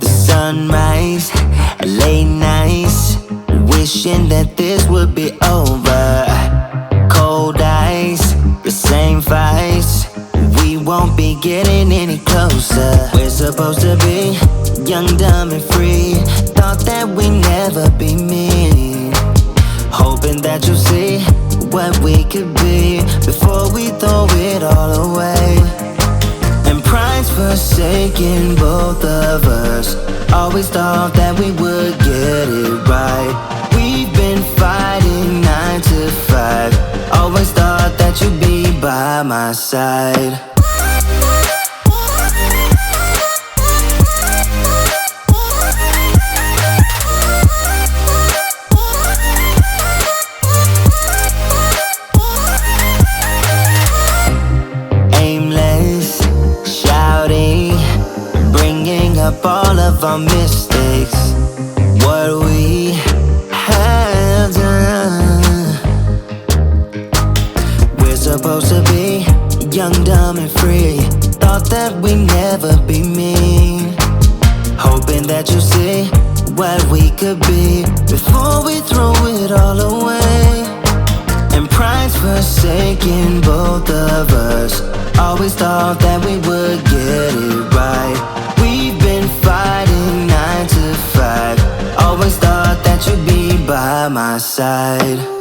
the sunrise, late nights, wishing that this would be over. Cold ice, the same fights, we won't be getting any closer. We're supposed to be young, dumb and free. Thought that we'd never be mean. Hoping that you'll see what we could be before we throw it all away. And pride's forsaken both of us. Always thought that we would get it right. We've been fighting 9 to 5. Always thought that you'd be by my side. Up all of our mistakes, what we have done. We're supposed to be young, dumb and free. Thought that we'd never be mean. Hoping that you'll see what we could be before we throw it all away. And pride's forsaken both of us. Always thought that we would get it right. We've been fighting 9 to 5. Always thought that you'd be by my side.